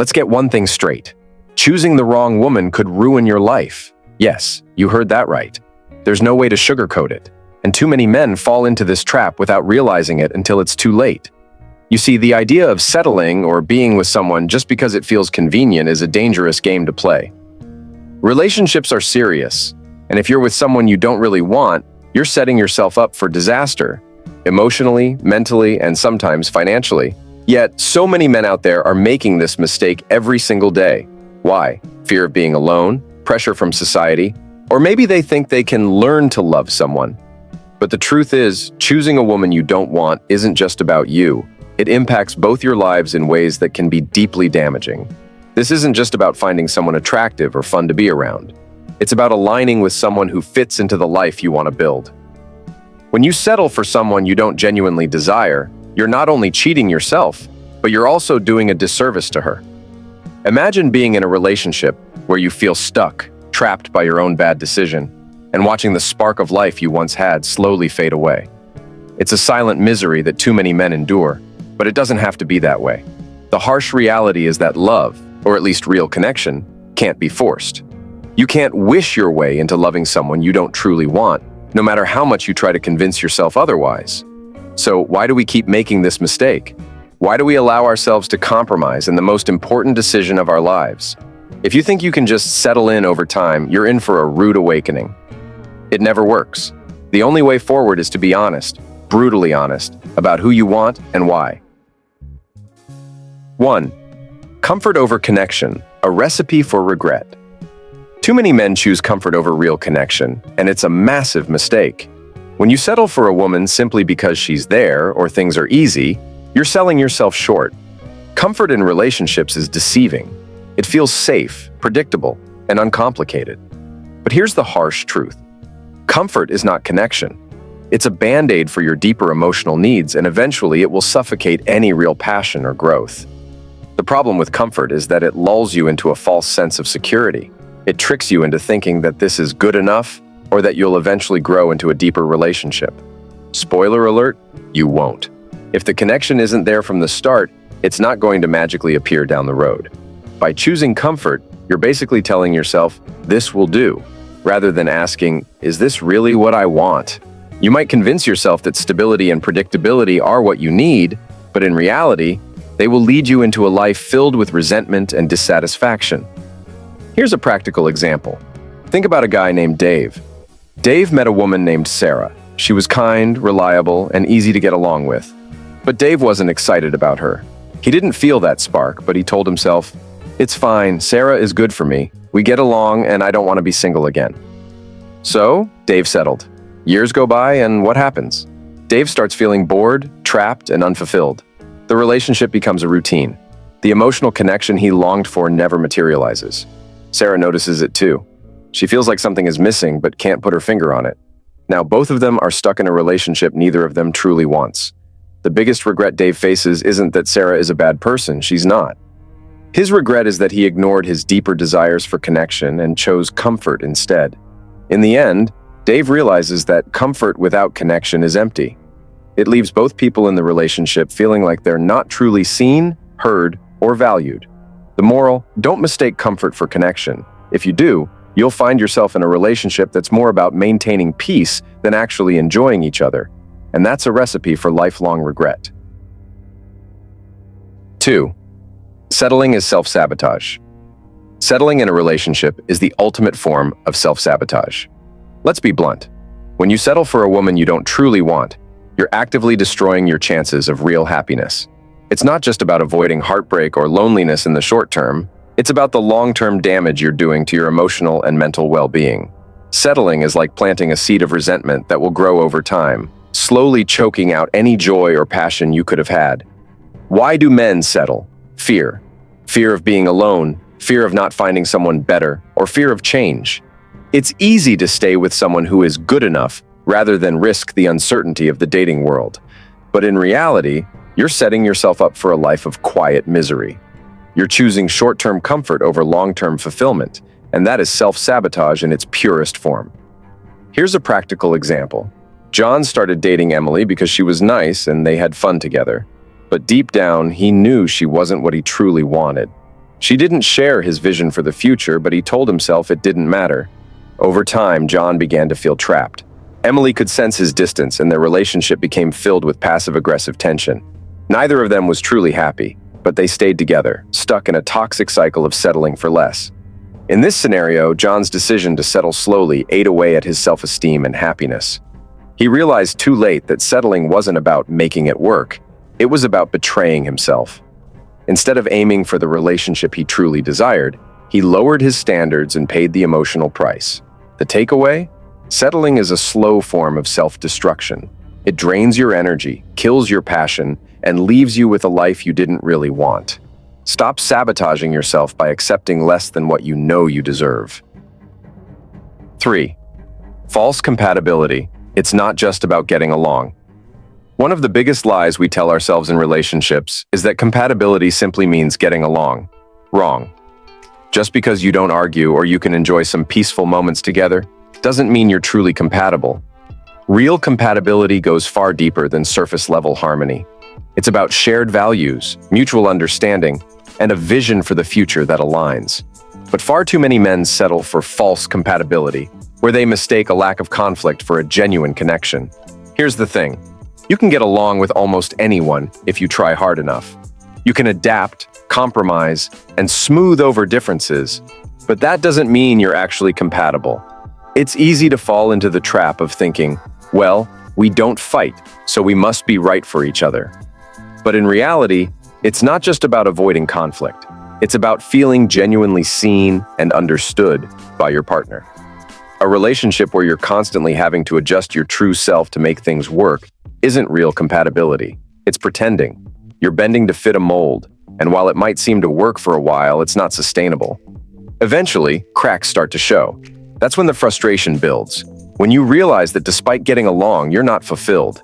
Let's get one thing straight. Choosing the wrong woman could ruin your life. Yes, you heard that right. There's no way to sugarcoat it, and too many men fall into this trap without realizing it until it's too late. You see, the idea of settling or being with someone just because it feels convenient is a dangerous game to play. Relationships are serious, and if you're with someone you don't really want, you're setting yourself up for disaster, emotionally, mentally, and sometimes financially. Yet, so many men out there are making this mistake every single day. Why? Fear of being alone, pressure from society, or maybe they think they can learn to love someone. But the truth is, choosing a woman you don't want isn't just about you. It impacts both your lives in ways that can be deeply damaging. This isn't just about finding someone attractive or fun to be around. It's about aligning with someone who fits into the life you want to build. When you settle for someone you don't genuinely desire, you're not only cheating yourself, but you're also doing a disservice to her. Imagine being in a relationship where you feel stuck, trapped by your own bad decision, and watching the spark of life you once had slowly fade away. It's a silent misery that too many men endure, but it doesn't have to be that way. The harsh reality is that love, or at least real connection, can't be forced. You can't wish your way into loving someone you don't truly want, no matter how much you try to convince yourself otherwise. So why do we keep making this mistake? Why do we allow ourselves to compromise in the most important decision of our lives? If you think you can just settle in over time, you're in for a rude awakening. It never works. The only way forward is to be honest, brutally honest, about who you want and why. 1. Comfort over connection, a recipe for regret. Too many men choose comfort over real connection, and it's a massive mistake. When you settle for a woman simply because she's there or things are easy, you're selling yourself short. Comfort in relationships is deceiving. It feels safe, predictable, and uncomplicated. But here's the harsh truth. Comfort is not connection. It's a band-aid for your deeper emotional needs, and eventually it will suffocate any real passion or growth. The problem with comfort is that it lulls you into a false sense of security. It tricks you into thinking that this is good enough or that you'll eventually grow into a deeper relationship. Spoiler alert, you won't. If the connection isn't there from the start, it's not going to magically appear down the road. By choosing comfort, you're basically telling yourself, this will do, rather than asking, is this really what I want? You might convince yourself that stability and predictability are what you need, but in reality, they will lead you into a life filled with resentment and dissatisfaction. Here's a practical example. Think about a guy named Dave. Dave met a woman named Sarah. She was kind, reliable, and easy to get along with. But Dave wasn't excited about her. He didn't feel that spark, but he told himself, it's fine, Sarah is good for me. We get along, and I don't want to be single again. So, Dave settled. Years go by, and what happens? Dave starts feeling bored, trapped, and unfulfilled. The relationship becomes a routine. The emotional connection he longed for never materializes. Sarah notices it too. She feels like something is missing, but can't put her finger on it. Now, both of them are stuck in a relationship neither of them truly wants. The biggest regret Dave faces isn't that Sarah is a bad person, she's not. His regret is that he ignored his deeper desires for connection and chose comfort instead. In the end, Dave realizes that comfort without connection is empty. It leaves both people in the relationship feeling like they're not truly seen, heard, or valued. The moral, don't mistake comfort for connection. If you do, you'll find yourself in a relationship that's more about maintaining peace than actually enjoying each other. And that's a recipe for lifelong regret. 2. Settling is self-sabotage. Settling in a relationship is the ultimate form of self-sabotage. Let's be blunt. When you settle for a woman you don't truly want, you're actively destroying your chances of real happiness. It's not just about avoiding heartbreak or loneliness in the short term, it's about the long-term damage you're doing to your emotional and mental well-being. Settling is like planting a seed of resentment that will grow over time, slowly choking out any joy or passion you could have had. Why do men settle? Fear. Fear of being alone, fear of not finding someone better, or fear of change. It's easy to stay with someone who is good enough rather than risk the uncertainty of the dating world. But in reality, you're setting yourself up for a life of quiet misery. You're choosing short-term comfort over long-term fulfillment, and that is self-sabotage in its purest form. Here's a practical example. John started dating Emily because she was nice and they had fun together. But deep down, he knew she wasn't what he truly wanted. She didn't share his vision for the future, but he told himself it didn't matter. Over time, John began to feel trapped. Emily could sense his distance, and their relationship became filled with passive-aggressive tension. Neither of them was truly happy, but they stayed together, stuck in a toxic cycle of settling for less. In this scenario, John's decision to settle slowly ate away at his self-esteem and happiness. He realized too late that settling wasn't about making it work, it was about betraying himself. Instead of aiming for the relationship he truly desired, he lowered his standards and paid the emotional price. The takeaway? Settling is a slow form of self-destruction. It drains your energy, kills your passion, and leaves you with a life you didn't really want. Stop sabotaging yourself by accepting less than what you know you deserve. 3. False compatibility. It's not just about getting along. One of the biggest lies we tell ourselves in relationships is that compatibility simply means getting along. Wrong. Just because you don't argue or you can enjoy some peaceful moments together doesn't mean you're truly compatible. Real compatibility goes far deeper than surface-level harmony. It's about shared values, mutual understanding, and a vision for the future that aligns. But far too many men settle for false compatibility, where they mistake a lack of conflict for a genuine connection. Here's the thing. You can get along with almost anyone if you try hard enough. You can adapt, compromise, and smooth over differences, but that doesn't mean you're actually compatible. It's easy to fall into the trap of thinking, well, we don't fight, so we must be right for each other. But in reality, it's not just about avoiding conflict. It's about feeling genuinely seen and understood by your partner. A relationship where you're constantly having to adjust your true self to make things work isn't real compatibility. It's pretending. You're bending to fit a mold, and while it might seem to work for a while, it's not sustainable. Eventually, cracks start to show. That's when the frustration builds. When you realize that despite getting along, you're not fulfilled.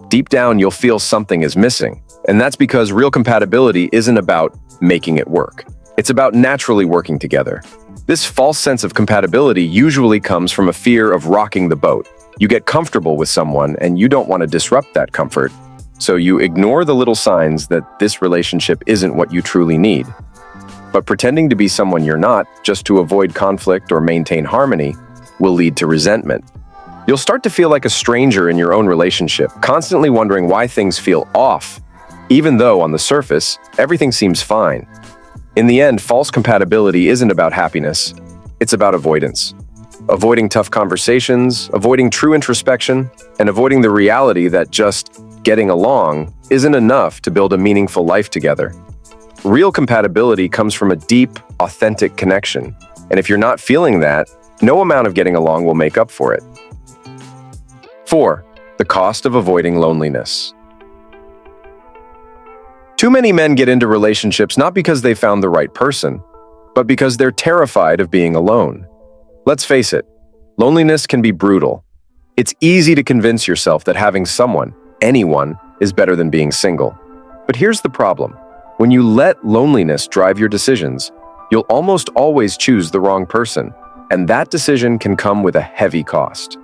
Deep down, you'll feel something is missing, and that's because real compatibility isn't about making it work. It's about naturally working together. This false sense of compatibility usually comes from a fear of rocking the boat. You get comfortable with someone and you don't want to disrupt that comfort, so you ignore the little signs that this relationship isn't what you truly need. But pretending to be someone you're not, just to avoid conflict or maintain harmony, will lead to resentment. You'll start to feel like a stranger in your own relationship, constantly wondering why things feel off, even though on the surface, everything seems fine. In the end, false compatibility isn't about happiness, it's about avoidance. Avoiding tough conversations, avoiding true introspection, and avoiding the reality that just getting along isn't enough to build a meaningful life together. Real compatibility comes from a deep, authentic connection, and if you're not feeling that, no amount of getting along will make up for it. 4. The cost of avoiding loneliness. Too many men get into relationships not because they found the right person, but because they're terrified of being alone. Let's face it, loneliness can be brutal. It's easy to convince yourself that having someone, anyone, is better than being single. But here's the problem. When you let loneliness drive your decisions, you'll almost always choose the wrong person, and that decision can come with a heavy cost.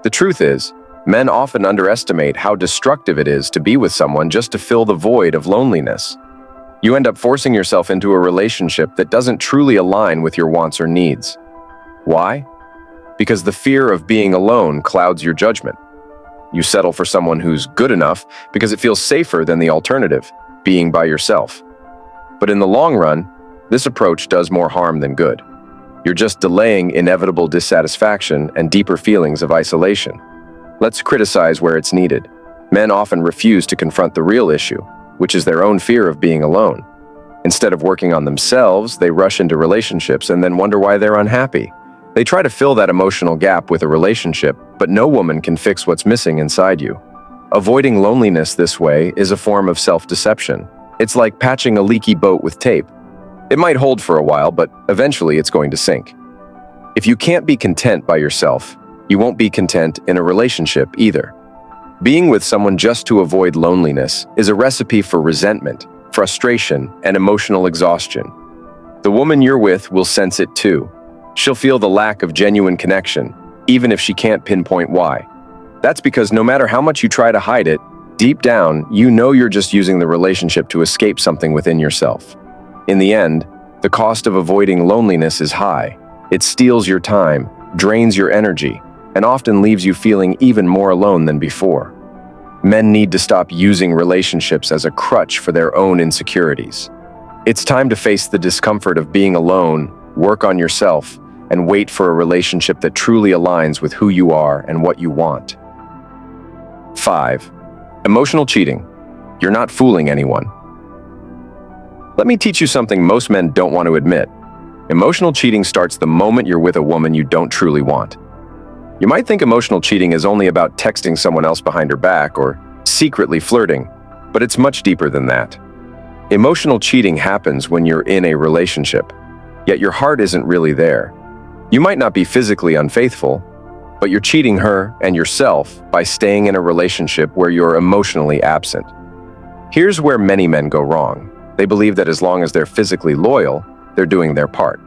The truth is, men often underestimate how destructive it is to be with someone just to fill the void of loneliness. You end up forcing yourself into a relationship that doesn't truly align with your wants or needs. Why? Because the fear of being alone clouds your judgment. You settle for someone who's good enough because it feels safer than the alternative, being by yourself. But in the long run, this approach does more harm than good. You're just delaying inevitable dissatisfaction and deeper feelings of isolation. Let's criticize where it's needed. Men often refuse to confront the real issue, which is their own fear of being alone. Instead of working on themselves, they rush into relationships and then wonder why they're unhappy. They try to fill that emotional gap with a relationship, but no woman can fix what's missing inside you. Avoiding loneliness this way is a form of self-deception. It's like patching a leaky boat with tape. It might hold for a while, but eventually it's going to sink. If you can't be content by yourself, you won't be content in a relationship either. Being with someone just to avoid loneliness is a recipe for resentment, frustration, and emotional exhaustion. The woman you're with will sense it too. She'll feel the lack of genuine connection, even if she can't pinpoint why. That's because no matter how much you try to hide it, deep down, you know you're just using the relationship to escape something within yourself. In the end, The cost of avoiding loneliness is high. It steals your time, drains your energy, and often leaves you feeling even more alone than before. Men need to stop using relationships as a crutch for their own insecurities. It's time to face the discomfort of being alone, work on yourself, and wait for a relationship that truly aligns with who you are and what you want. 5. Emotional cheating. You're not fooling anyone. Let me teach you something most men don't want to admit. Emotional cheating starts the moment you're with a woman you don't truly want. You might think emotional cheating is only about texting someone else behind her back or secretly flirting, but it's much deeper than that. Emotional cheating happens when you're in a relationship, yet your heart isn't really there. You might not be physically unfaithful, but you're cheating her and yourself by staying in a relationship where you're emotionally absent. Here's where many men go wrong. They believe that as long as they're physically loyal, they're doing their part.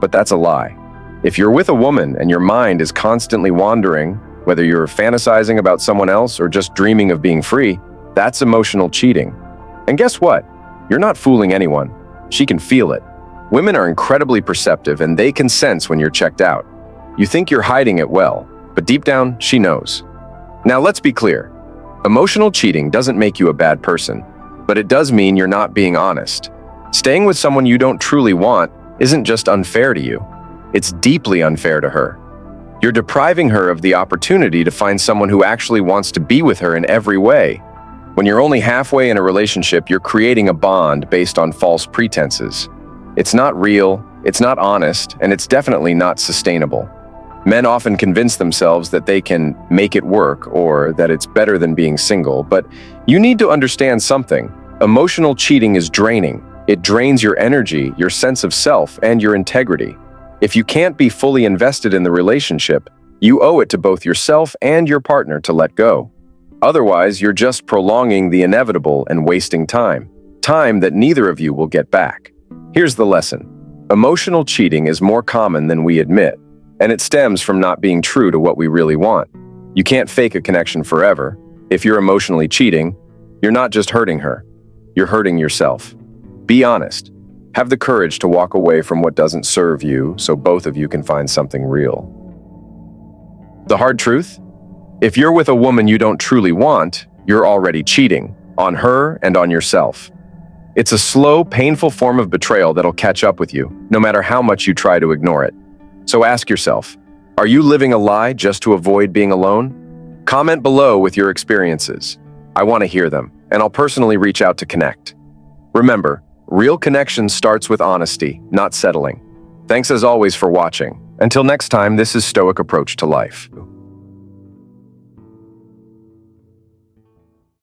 But that's a lie. If you're with a woman and your mind is constantly wandering, whether you're fantasizing about someone else or just dreaming of being free, that's emotional cheating. And guess what? You're not fooling anyone. She can feel it. Women are incredibly perceptive and they can sense when you're checked out. You think you're hiding it well, but deep down, she knows. Now let's be clear. Emotional cheating doesn't make you a bad person, but it does mean you're not being honest. Staying with someone you don't truly want isn't just unfair to you. It's deeply unfair to her. You're depriving her of the opportunity to find someone who actually wants to be with her in every way. When you're only halfway in a relationship, you're creating a bond based on false pretenses. It's not real, it's not honest, and it's definitely not sustainable. Men often convince themselves that they can make it work or that it's better than being single, but you need to understand something. Emotional cheating is draining. It drains your energy, your sense of self, and your integrity. If you can't be fully invested in the relationship, you owe it to both yourself and your partner to let go. Otherwise, you're just prolonging the inevitable and wasting time that neither of you will get back. Here's the lesson. Emotional cheating is more common than we admit, and it stems from not being true to what we really want. You can't fake a connection forever. If you're emotionally cheating, you're not just hurting her, you're hurting yourself. Be honest. Have the courage to walk away from what doesn't serve you so both of you can find something real. The hard truth? If you're with a woman you don't truly want, you're already cheating on her and on yourself. It's a slow, painful form of betrayal that'll catch up with you, no matter how much you try to ignore it. So ask yourself, are you living a lie just to avoid being alone? Comment below with your experiences. I want to hear them, and I'll personally reach out to connect. Remember, real connection starts with honesty, not settling. Thanks as always for watching. Until next time, this is Stoic Approach to Life.